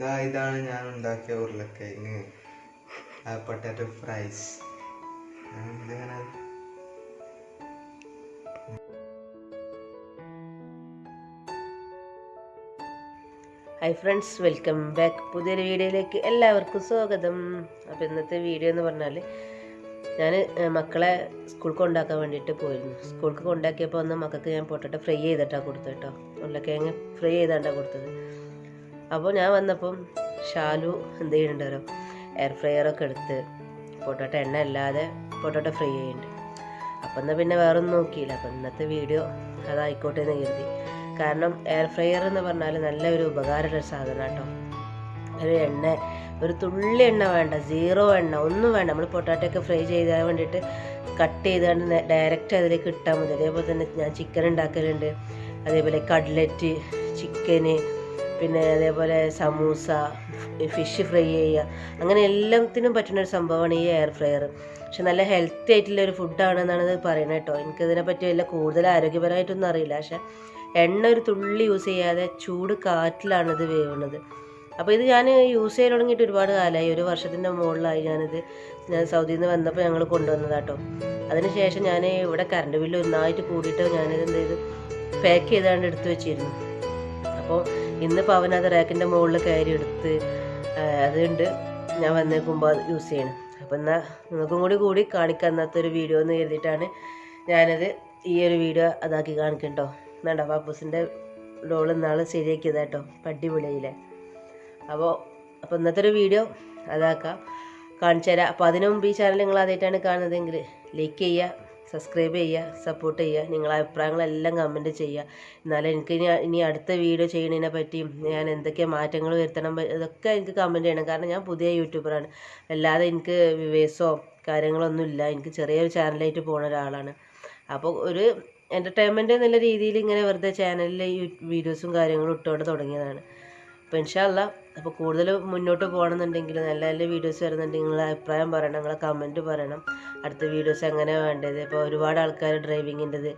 ഇതാണ് ഞാൻ ഉണ്ടാക്കിയ ഉരുളക്കിഴങ്ങ് പൊട്ടാറ്റോ ഫ്രൈസ്. ഇതെങ്ങനെ ഹായ് ഫ്രണ്ട്സ്, വെൽക്കം ബാക്ക്. പുതിയൊരു വീഡിയോയിലേക്ക് എല്ലാവർക്കും സ്വാഗതം. അപ്പോൾ ഇന്നത്തെ വീഡിയോ എന്ന് പറഞ്ഞാൽ ഞാൻ മക്കളെ സ്കൂൾക്ക് കൊണ്ടാക്കാൻ വേണ്ടിയിട്ട് പോയിരുന്നു. സ്കൂൾക്ക് കൊണ്ടാക്കിയപ്പോൾ ഒന്ന് മക്കൾക്ക് ഞാൻ പൊട്ടറ്റോ ഫ്രൈ ചെയ്തിട്ടാണ് കൊടുത്തത് കേട്ടോ. ഉരുളക്കിഴങ്ങ് ഫ്രൈ ചെയ്താണ്ടാണ് കൊടുത്തത്. അപ്പോൾ ഞാൻ വന്നപ്പം ഷാലു എന്ത് ചെയ്യുന്നുണ്ടല്ലോ, എയർ ഫ്രയറൊക്കെ എടുത്ത് പൊട്ടറ്റോ എണ്ണ അല്ലാതെ പൊട്ടറ്റോ ഫ്രൈ ചെയ്യുന്നുണ്ട്. അപ്പം എന്നാൽ പിന്നെ വേറെ ഒന്നും നോക്കിയില്ല. അപ്പം ഇന്നത്തെ വീഡിയോ അതായിക്കോട്ടെ എന്ന് കരുതി. കാരണം എയർ ഫ്രയർ എന്ന് പറഞ്ഞാൽ നല്ലൊരു ഉപകാരമുള്ള സാധനം കേട്ടോ. ഒരു എണ്ണ, ഒരു തുള്ളി എണ്ണ വേണ്ട, സീറോ എണ്ണ ഒന്നും വേണ്ട. നമ്മൾ പൊട്ടാറ്റോ ഒക്കെ ഫ്രൈ ചെയ്താൽ വേണ്ടിയിട്ട് കട്ട് ചെയ്തുകൊണ്ട് ഡയറക്റ്റ് അതിലേക്ക് ഇട്ടാൽ മതി. അതേപോലെ തന്നെ ഞാൻ ചിക്കൻ ഉണ്ടാക്കലുണ്ട്, അതേപോലെ കട്ട്ലറ്റ് ചിക്കന്, പിന്നെ അതേപോലെ സമൂസ, ഫിഷ് ഫ്രൈ ചെയ്യുക, അങ്ങനെ എല്ലാത്തിനും പറ്റുന്നൊരു സംഭവമാണ് ഈ എയർ ഫ്രയർ. പക്ഷെ നല്ല ഹെൽത്തി ആയിട്ടുള്ളൊരു ഫുഡാണെന്നാണ് ഇത് പറയുന്നത് കേട്ടോ. എനിക്കിതിനെപ്പറ്റി വല്ല കൂടുതൽ ആരോഗ്യപരമായിട്ടൊന്നും അറിയില്ല. പക്ഷേ എണ്ണ ഒരു തുള്ളി യൂസ് ചെയ്യാതെ ചൂട് കാറ്റിലാണ് ഇത് വേവുന്നത്. അപ്പോൾ ഇത് ഞാൻ യൂസ് ചെയ്യാൻ തുടങ്ങിയിട്ട് ഒരുപാട് കാലമായി, 1 വർഷത്തിൻ്റെ മുകളിലായി. ഞാൻ സൗദിയിൽ നിന്ന് വന്നപ്പോൾ ഞങ്ങൾ കൊണ്ടുവന്നതാട്ടോ. അതിനുശേഷം ഞാൻ ഇവിടെ കറണ്ട് ബില്ല് ഒന്നായിട്ട് കൂടിയിട്ട് ഞാനിത് എന്ത് ചെയ്തു, പാക്ക് ചെയ്താണ്ട് എടുത്ത് വെച്ചിരുന്നു. അപ്പോൾ ഇന്നിപ്പോൾ അവനത് റാക്കിൻ്റെ മുകളിൽ കയറി എടുത്ത് അതുകൊണ്ട് ഞാൻ വന്നേക്കുമ്പോൾ അത് യൂസ് ചെയ്യണം. അപ്പോൾ എന്നാൽ നിങ്ങൾക്കും കൂടി കാണിക്കാൻ അന്നത്തെ വീഡിയോ എന്ന് കരുതിയിട്ടാണ് ഞാനത് ഈ ഒരു വീഡിയോ അതാക്കി കാണിക്കട്ടോ. എന്നാണ്ടോ പാപ്പൂസിൻ്റെ ഡോൾ ഇന്നാൾ ശരിയാക്കിയത് കേട്ടോ, അടിപൊളിയില്ലേ. അപ്പോൾ ഇന്നത്തെ ഒരു വീഡിയോ അതാക്കാം, കാണിച്ചു തരാം. അപ്പോൾ അതിനു മുമ്പ് ഈ ചാനൽ നിങ്ങൾ ആദ്യമായിട്ടാണ് കാണുന്നതെങ്കിൽ ലൈക്ക് ചെയ്യുക, സബ്സ്ക്രൈബ് ചെയ്യുക, സപ്പോർട്ട് ചെയ്യുക, നിങ്ങളെ അഭിപ്രായങ്ങളെല്ലാം കമൻറ്റ് ചെയ്യുക. എന്നാലും എനിക്ക് ഇനി അടുത്ത വീഡിയോ ചെയ്യുന്നതിനെ പറ്റിയും ഞാൻ എന്തൊക്കെ മാറ്റങ്ങൾ വരുത്തണം ഇതൊക്കെ എനിക്ക് കമൻറ്റ് ചെയ്യണം. കാരണം ഞാൻ പുതിയ യൂട്യൂബറാണ്, അല്ലാതെ എനിക്ക് വ്യൂവേഴ്സോ കാര്യങ്ങളൊന്നും ഇല്ല. എനിക്ക് ചെറിയൊരു ചാനലായിട്ട് പോകുന്ന ഒരാളാണ്. അപ്പോൾ ഒരു എൻ്റർടൈൻമെൻറ്റ് എന്നുള്ള രീതിയിൽ ഇങ്ങനെ വെറുതെ ചാനലിൽ വീഡിയോസും കാര്യങ്ങളും ഇട്ടുകൊണ്ട് തുടങ്ങിയതാണ്. അപ്പോൾ ഇൻഷാ അല്ലാഹ്, അപ്പോൾ കൂടുതൽ മുന്നോട്ട് പോകണമെന്നുണ്ടെങ്കിൽ, നല്ല നല്ല വീഡിയോസ് വരുന്നുണ്ടെങ്കിൽ നിങ്ങളെ അഭിപ്രായം പറയണം, നിങ്ങളെ കമൻറ്റ് പറയണം. അടുത്ത വീഡിയോസ് എങ്ങനെ വേണ്ടത്. ഇപ്പോൾ ഒരുപാട് ആൾക്കാർ ഡ്രൈവിങ്ങിൻ്റെത്,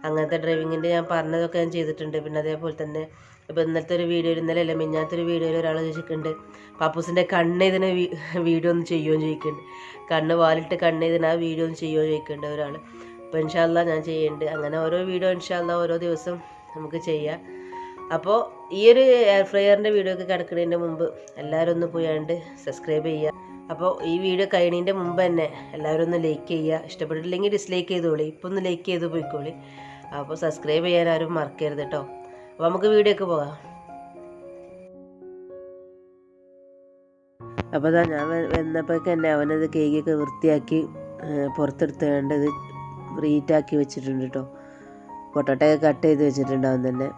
അങ്ങനത്തെ ഡ്രൈവിങ്ങിൻ്റെ ഞാൻ പറഞ്ഞതൊക്കെ ഞാൻ ചെയ്തിട്ടുണ്ട്. പിന്നെ അതേപോലെ തന്നെ ഇപ്പോൾ ഇന്നത്തെ ഒരു വീഡിയോയിൽ, ഇന്നലെ മിഞ്ഞാത്തൊരു വീഡിയോയിൽ ഒരാൾ ചോദിക്കുന്നുണ്ട് പാപ്പൂസിൻ്റെ കണ്ണ് ഇതിന് വീഡിയോ ഒന്ന് ചെയ്യുമോ ചോദിക്കുന്നുണ്ട്. കണ്ണ് വാലിട്ട് കണ്ണ് ഇതിന് ആ വീഡിയോ ഒന്ന് ചെയ്യുമോ ചോദിക്കുന്നുണ്ട് ഒരാൾ. അപ്പോൾ ഇൻഷാ അല്ലാഹ് ഞാൻ ചെയ്യുന്നുണ്ട്. അങ്ങനെ ഓരോ വീഡിയോ ഇൻഷാ അല്ലാഹ് ഓരോ ദിവസം നമുക്ക് ചെയ്യാം. അപ്പോൾ ഈ ഒരു എയർ ഫ്രയറിൻ്റെ വീഡിയോ ഒക്കെ കിടക്കുന്നതിൻ്റെ മുമ്പ് എല്ലാവരും ഒന്ന് പോയാണ്ട് സബ്സ്ക്രൈബ് ചെയ്യുക. അപ്പോൾ ഈ വീഡിയോ കഴിയുന്നതിൻ്റെ മുമ്പ് തന്നെ എല്ലാവരും ഒന്ന് ലൈക്ക് ചെയ്യുക. ഇഷ്ടപ്പെട്ടിട്ടില്ലെങ്കിൽ ഡിസ്ലൈക്ക് ചെയ്തോളി, ഇപ്പോൾ ഒന്ന് ലൈക്ക് ചെയ്ത് പോയിക്കോളി. അപ്പോൾ സബ്സ്ക്രൈബ് ചെയ്യാൻ ആരും മറക്കരുത് കേട്ടോ. അപ്പോൾ നമുക്ക് വീഡിയോക്ക് പോകാം. അപ്പോൾ അതാ ഞാൻ വന്നപ്പോഴേക്ക് തന്നെ അവനത് കേക്കൊക്കെ വൃത്തിയാക്കി പുറത്തെടുത്തേണ്ടത് റീറ്റാക്കി വെച്ചിട്ടുണ്ട് കേട്ടോ. പൊട്ടോട്ടൊക്കെ കട്ട് ചെയ്ത് വെച്ചിട്ടുണ്ട് അവൻ തന്നെ.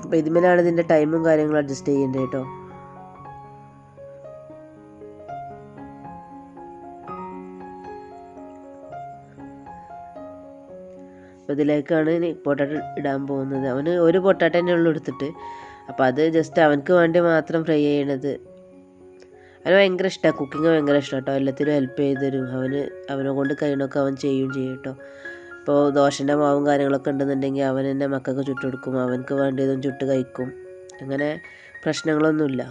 അപ്പോൾ ഇതിന്മേലാണ് ഇതിൻ്റെ ടൈമും കാര്യങ്ങളും അഡ്ജസ്റ്റ് ചെയ്യേണ്ടത് കേട്ടോ. അപ്പോൾ ഇതിലേക്കാണ് ഇനി പൊട്ടാറ്റോ ഇടാൻ പോകുന്നത്. അവന് ഒരു പൊട്ടാറ്റോ തന്നെ ഉള്ളു എടുത്തിട്ട്. അപ്പോൾ അത് ജസ്റ്റ് അവനക്ക് വേണ്ടി മാത്രം ഫ്രൈ ചെയ്യണത്. അവന് ഭയങ്കര ഇഷ്ടമാണ്, കുക്കിങ് ഭയങ്കര ഇഷ്ടമാണ് കേട്ടോ. എല്ലാത്തിനും ഹെൽപ്പ് ചെയ്ത് തരും. അവനെ കൊണ്ട് കഴിയണമൊക്കെ അവൻ ചെയ്യും കേട്ടോ. ഇപ്പോൾ ദോശൻ്റെ മാവും കാര്യങ്ങളൊക്കെ ഉണ്ടെന്നുണ്ടെങ്കിൽ അവൻ തന്നെ മക്കൾക്ക് ചുട്ടെടുക്കും, അവനക്ക് വേണ്ടിയതും ചുട്ട് കഴിക്കും. അങ്ങനെ പ്രശ്നങ്ങളൊന്നുമില്ല.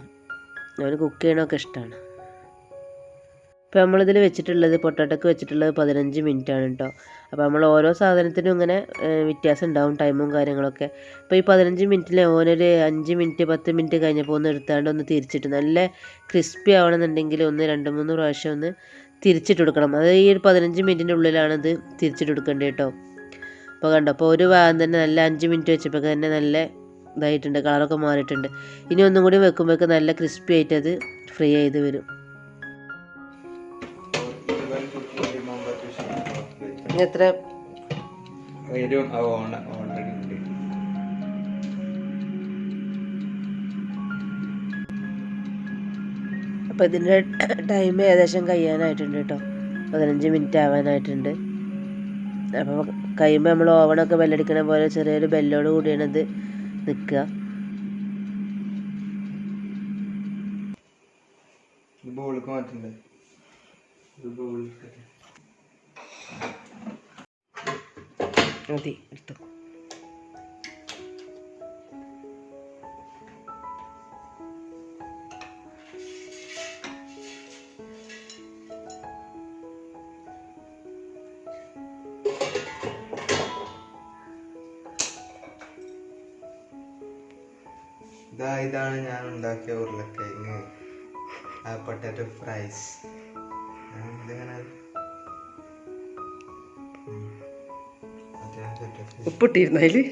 അവന് കുക്ക് ചെയ്യണമൊക്കെ ഇഷ്ടമാണ്. ഇപ്പോൾ നമ്മളിതിൽ വെച്ചിട്ടുള്ളത്, പൊട്ടാറ്റോക്ക് വെച്ചിട്ടുള്ളത് 15 മിനിറ്റാണ് കേട്ടോ. അപ്പോൾ നമ്മൾ ഓരോ സാധനത്തിനും ഇങ്ങനെ വ്യത്യാസം ഉണ്ടാവും, ടൈമും കാര്യങ്ങളൊക്കെ. അപ്പോൾ ഈ 15 മിനിറ്റിൽ ഓനൊരു 5 മിനിറ്റ് 10 മിനിറ്റ് കഴിഞ്ഞപ്പോൾ ഒന്ന് എടുത്താണ്ട് ഒന്ന് തിരിച്ചിട്ട്, നല്ല ക്രിസ്പി ആവണമെന്നുണ്ടെങ്കിൽ 1-2-3 പ്രാവശ്യം ഒന്ന് തിരിച്ചിട്ട് കൊടുക്കണം. അത് ഈ ഒരു 15 മിനിറ്റിൻ്റെ ഉള്ളിലാണിത് തിരിച്ചിട്ട് കൊടുക്കേണ്ടത് കേട്ടോ. അപ്പോൾ കണ്ടോ, അപ്പോൾ ഒരു ഭാഗം തന്നെ നല്ല 5 മിനിറ്റ് വെച്ചപ്പോൾ തന്നെ നല്ല ഇതായിട്ടുണ്ട്, കളറൊക്കെ മാറിയിട്ടുണ്ട്. ഇനി ഒന്നും കൂടി വെക്കുമ്പോഴേക്ക് നല്ല ക്രിസ്പി ആയിട്ട് അത് ഫ്രൈ ചെയ്ത് വരും. എത്ര അപ്പോൾ ഇതിൻ്റെ ടൈം ഏകദേശം കഴിയാനായിട്ടുണ്ട് കേട്ടോ. 15 മിനിറ്റ് ആവാനായിട്ടുണ്ട്. അപ്പോൾ കഴിയുമ്പോൾ നമ്മൾ ഓവണൊക്കെ ബെല്ലടിക്കണ പോലെ ചെറിയൊരു ബെല്ലോട് കൂടിയാണത് നിൽക്കുക. മതി എടുത്തു. ഇതാണ് ഞാൻ ഉണ്ടാക്കിയ ഉരുളക്കിഴങ്ങ് പൊട്ടാറ്റോ ഫ്രൈസ്. ഇതിങ്ങനെ ഉപ്പിട്ടിരുന്നു അതില്.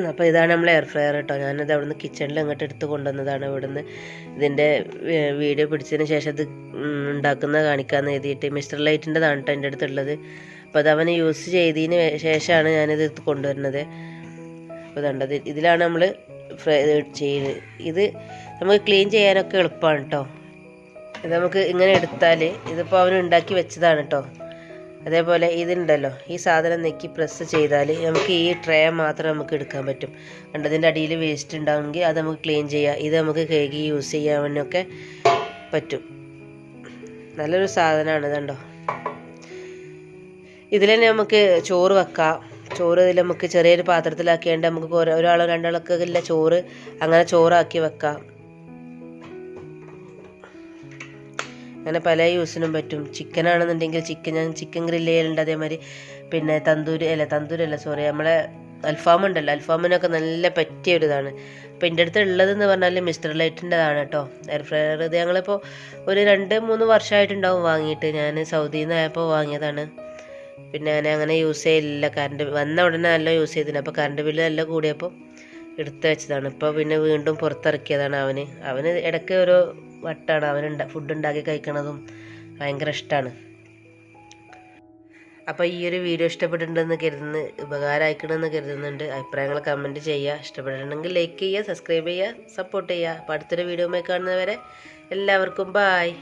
അപ്പോൾ ഇതാണ് നമ്മൾ എയർ ഫ്രയർ കേട്ടോ. ഞാനത് അവിടുന്ന് കിച്ചണിൽ അങ്ങോട്ട് എടുത്ത് കൊണ്ടുവന്നതാണ്. ഇവിടുന്ന് ഇതിൻ്റെ വീഡിയോ പിടിച്ചതിന് ശേഷം ഇത് ഉണ്ടാക്കുന്നത് കാണിക്കാമെന്ന് എഴുതിയിട്ട് മിസ്റ്റർ ലൈറ്റിൻ്റെതാണ് കേട്ടോ എൻ്റെ അടുത്തുള്ളത്. അപ്പോൾ അത് അവന് യൂസ് ചെയ്തതിന് ശേഷമാണ് ഞാനിത് കൊണ്ടുവരുന്നത്. അപ്പോൾ ഇതുണ്ടത് ഇതിലാണ് നമ്മൾ ഫ്രൈ ചെയ്യുന്നത്. ഇത് നമുക്ക് ക്ലീൻ ചെയ്യാനൊക്കെ എളുപ്പമാണ് കേട്ടോ. ഇത് നമുക്ക് ഇങ്ങനെ എടുത്താൽ ഇതിപ്പോൾ അവൻ ഉണ്ടാക്കി വെച്ചതാണ് കേട്ടോ. അതേപോലെ ഇതുണ്ടല്ലോ, ഈ സാധനം നെക്കി പ്രസ് ചെയ്താൽ നമുക്ക് ഈ ട്രേ മാത്രം നമുക്ക് എടുക്കാൻ പറ്റും. കണ്ടതിൻ്റെ അടിയിൽ വേസ്റ്റ് ഉണ്ടാവുമെങ്കിൽ അത് നമുക്ക് ക്ലീൻ ചെയ്യാം. ഇത് നമുക്ക് കേക്ക് യൂസ് ചെയ്യാനൊക്കെ പറ്റും. നല്ലൊരു സാധനമാണ് ഇതുണ്ടോ. ഇതിൽ തന്നെ നമുക്ക് ചോറ് വെക്കാം. ചോറ് ഇതിൽ നമുക്ക് ചെറിയൊരു പാത്രത്തിലാക്കിയാണ്ട് നമുക്ക് ഒരാളോ രണ്ടാളൊക്കെ ഇല്ല ചോറ് അങ്ങനെ ചോറാക്കി വെക്കാം. അങ്ങനെ പല യൂസിനും പറ്റും. ചിക്കൻ ആണെന്നുണ്ടെങ്കിൽ ഞാൻ ചിക്കൻ ഗ്രില്ല് ചെയ്യലുണ്ട്. അതേമാതിരി പിന്നെ തന്തൂരല്ല സോറി, നമ്മളെ അൽഫാം ഉണ്ടല്ലോ, അൽഫാമിനൊക്കെ നല്ല പറ്റിയ ഒരു ഇതാണ്. അപ്പോൾ എൻ്റെ അടുത്ത് ഉള്ളതെന്ന് പറഞ്ഞാൽ മിസ്റ്റർ ലൈറ്റിൻ്റെതാണ് കേട്ടോ എയർ ഫ്രയർ. ഇത് ഞങ്ങളിപ്പോൾ ഒരു 2-3 വർഷമായിട്ടുണ്ടാവും വാങ്ങിയിട്ട്. ഞാൻ സൗദിയിൽ നിന്നായപ്പോൾ വാങ്ങിയതാണ്. പിന്നെ അങ്ങനെ യൂസ് ചെയ്യില്ല. കറണ്ട് വന്ന ഉടനെ നല്ല യൂസ് ചെയ്തിന്. അപ്പോൾ കറണ്ട് ബില്ല് നല്ല കൂടിയപ്പോൾ എടുത്ത് വെച്ചതാണ്. ഇപ്പോൾ പിന്നെ വീണ്ടും പുറത്തിറക്കിയതാണ്. അവന് ഇടയ്ക്ക് ഓരോ വട്ടാണ് അവൻ ഫുഡ് ഉണ്ടാക്കി കഴിക്കണതും ഭയങ്കര ഇഷ്ടമാണ്. അപ്പോൾ ഈ ഒരു വീഡിയോ ഇഷ്ടപ്പെട്ടിട്ടുണ്ടെന്ന് കരുതുന്നു, ഉപകാരമായിക്കണമെന്ന് കരുതുന്നുണ്ട്. അഭിപ്രായങ്ങൾ കമൻറ്റ് ചെയ്യുക. ഇഷ്ടപ്പെട്ടിട്ടുണ്ടെങ്കിൽ ലൈക്ക് ചെയ്യുക, സബ്സ്ക്രൈബ് ചെയ്യുക, സപ്പോർട്ട് ചെയ്യുക. അപ്പോൾ അടുത്തൊരു വീഡിയോയുമായി കാണുന്നവരെ എല്ലാവർക്കും ബായ്.